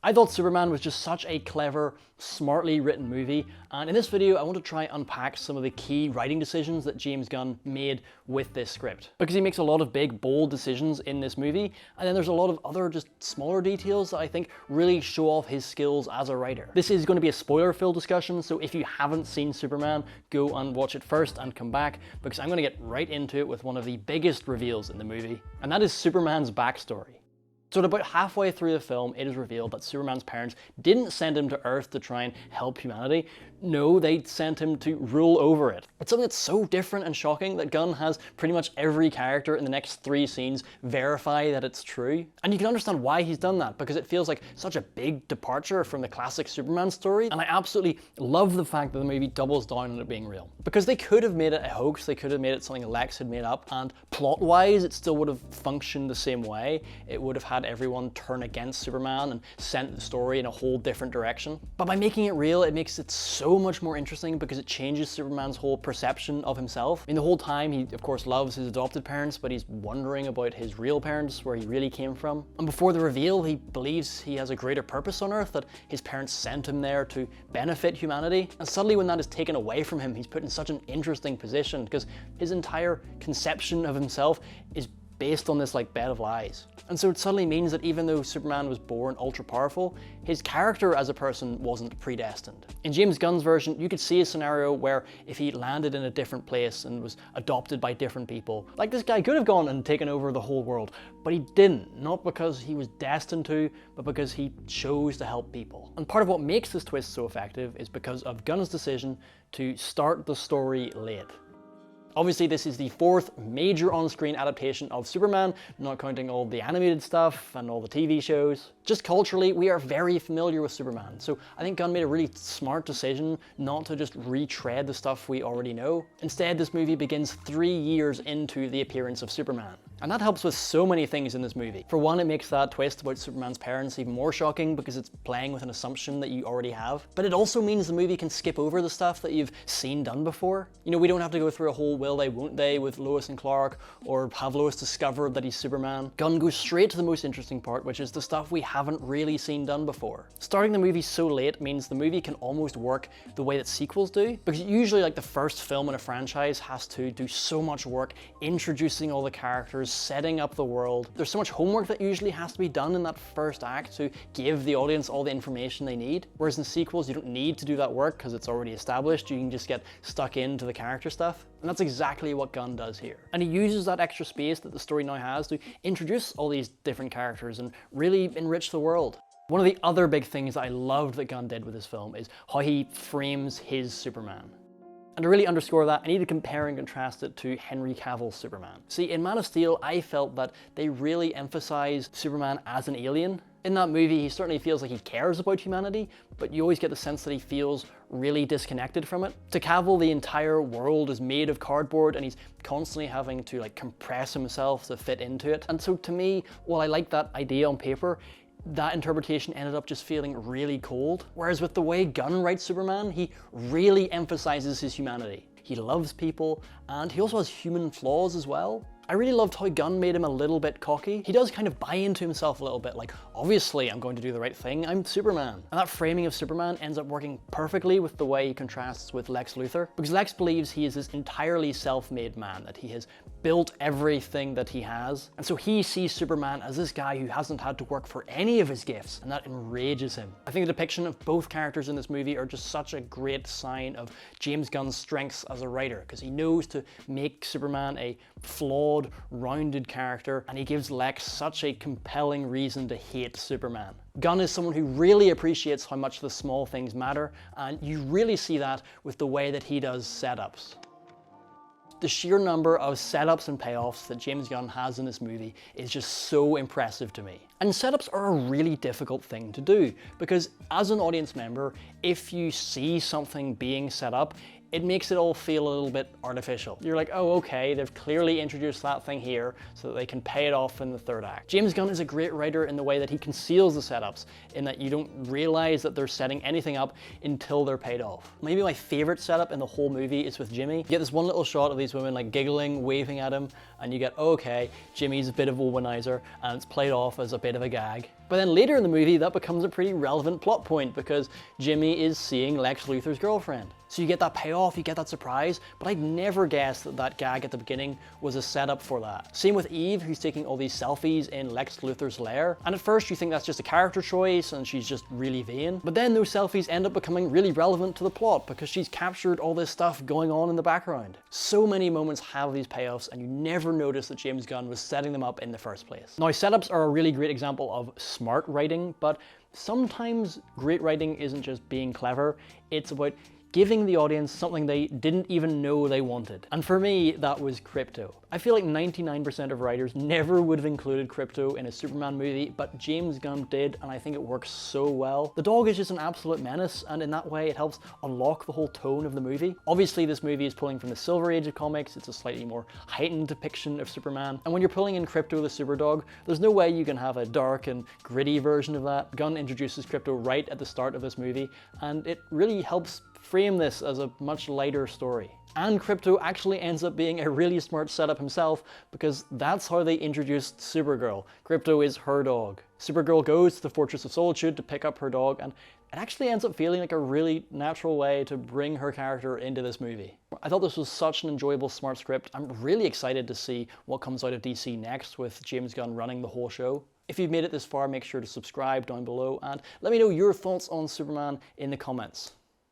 I thought Superman was just such a clever, smartly written movie, and in this video I want to try and unpack some of the key writing decisions that James Gunn made with this script. Because he makes a lot of big, bold decisions in this movie, and then there's a lot of other just smaller details that I think really show off his skills as a writer. This is going to be a spoiler-filled discussion, so if you haven't seen Superman, go and watch it first and come back, because I'm going to get right into it with one of the biggest reveals in the movie, and that is Superman's backstory. So at about halfway through the film, it is revealed that Superman's parents didn't send him to Earth to try and help humanity. No, they sent him to rule over it. It's something that's so different and shocking that Gunn has pretty much every character in the next 3 scenes verify that it's true. And you can understand why he's done that, because it feels like such a big departure from the classic Superman story. And I absolutely love the fact that the movie doubles down on it being real. Because they could have made it a hoax, they could have made it something Lex had made up, and plot-wise, it still would have functioned the same way. It would have had everyone turn against Superman and sent the story in a whole different direction. But by making it real, it makes it so much more interesting because it changes Superman's whole perception of himself. I mean, the whole time he of course loves his adopted parents, but he's wondering about his real parents, where he really came from. And before the reveal, he believes he has a greater purpose on Earth, that his parents sent him there to benefit humanity. And suddenly when that is taken away from him, he's put in such an interesting position because his entire conception of himself is based on this bed of lies. And so it suddenly means that even though Superman was born ultra powerful, his character as a person wasn't predestined. In James Gunn's version, you could see a scenario where if he landed in a different place and was adopted by different people, like this guy could have gone and taken over the whole world, but he didn't, not because he was destined to, but because he chose to help people. And part of what makes this twist so effective is because of Gunn's decision to start the story late. Obviously, this is the 4th major on-screen adaptation of Superman, not counting all the animated stuff and all the TV shows. Just culturally, we are very familiar with Superman, so I think Gunn made a really smart decision not to just retread the stuff we already know. Instead, this movie begins 3 years into the appearance of Superman. And that helps with so many things in this movie. For one, it makes that twist about Superman's parents even more shocking because it's playing with an assumption that you already have. But it also means the movie can skip over the stuff that you've seen done before. You know, we don't have to go through a whole will they, won't they with Lois and Clark, or have Lois discover that he's Superman. Gunn goes straight to the most interesting part, which is the stuff we haven't really seen done before. Starting the movie so late means the movie can almost work the way that sequels do, because usually the first film in a franchise has to do so much work introducing all the characters, setting up the world. There's so much homework that usually has to be done in that first act to give the audience all the information they need. Whereas in sequels, you don't need to do that work because it's already established. You can just get stuck into the character stuff. And that's exactly what Gunn does here. And he uses that extra space that the story now has to introduce all these different characters and really enrich the world. One of the other big things that I loved that Gunn did with this film is how he frames his Superman. And to really underscore that, I need to compare and contrast it to Henry Cavill's Superman. See, in Man of Steel, I felt that they really emphasized Superman as an alien. In that movie, he certainly feels like he cares about humanity, but you always get the sense that he feels really disconnected from it. To Cavill, the entire world is made of cardboard and he's constantly having to compress himself to fit into it. And so to me, while I like that idea on paper, that interpretation ended up just feeling really cold. Whereas with the way Gunn writes Superman, he really emphasizes his humanity. He loves people, and he also has human flaws as well. I really loved how Gunn made him a little bit cocky. He does kind of buy into himself a little bit, obviously I'm going to do the right thing, I'm Superman. And that framing of Superman ends up working perfectly with the way he contrasts with Lex Luthor, because Lex believes he is this entirely self-made man, that he has built everything that he has. And so he sees Superman as this guy who hasn't had to work for any of his gifts, and that enrages him. I think the depiction of both characters in this movie are just such a great sign of James Gunn's strengths as a writer, because he knows to make Superman a flawed, rounded character, and he gives Lex such a compelling reason to hate Superman. Gunn is someone who really appreciates how much the small things matter, and you really see that with the way that he does setups. The sheer number of setups and payoffs that James Gunn has in this movie is just so impressive to me. And setups are a really difficult thing to do, because as an audience member, if you see something being set up, it makes it all feel a little bit artificial. You're like, oh, okay, they've clearly introduced that thing here so that they can pay it off in the third act. James Gunn is a great writer in the way that he conceals the setups, in that you don't realize that they're setting anything up until they're paid off. Maybe my favorite setup in the whole movie is with Jimmy. You get this one little shot of these women like giggling, waving at him, and you get, oh, okay, Jimmy's a bit of a womanizer, and it's played off as a bit of a gag. But then later in the movie, that becomes a pretty relevant plot point because Jimmy is seeing Lex Luthor's girlfriend. So you get that payoff, you get that surprise, but I'd never guessed that that gag at the beginning was a setup for that. Same with Eve, who's taking all these selfies in Lex Luthor's lair. And at first you think that's just a character choice and she's just really vain. But then those selfies end up becoming really relevant to the plot because she's captured all this stuff going on in the background. So many moments have these payoffs and you never notice that James Gunn was setting them up in the first place. Now, setups are a really great example of smart writing, but sometimes great writing isn't just being clever, it's about giving the audience something they didn't even know they wanted. And for me, that was Krypto. I feel like 99% of writers never would have included Krypto in a Superman movie, but James Gunn did, and I think it works so well. The dog is just an absolute menace, and in that way it helps unlock the whole tone of the movie. Obviously, this movie is pulling from the Silver Age of comics. It's a slightly more heightened depiction of Superman. And when you're pulling in Krypto the Superdog, there's no way you can have a dark and gritty version of that. Gunn introduces Krypto right at the start of this movie, and it really helps frame this as a much lighter story. And Krypto actually ends up being a really smart setup himself because that's how they introduced Supergirl. Krypto is her dog. Supergirl goes to the Fortress of Solitude to pick up her dog, and it actually ends up feeling like a really natural way to bring her character into this movie. I thought this was such an enjoyable, smart script. I'm really excited to see what comes out of DC next with James Gunn running the whole show. If you've made it this far, make sure to subscribe down below and let me know your thoughts on Superman in the comments.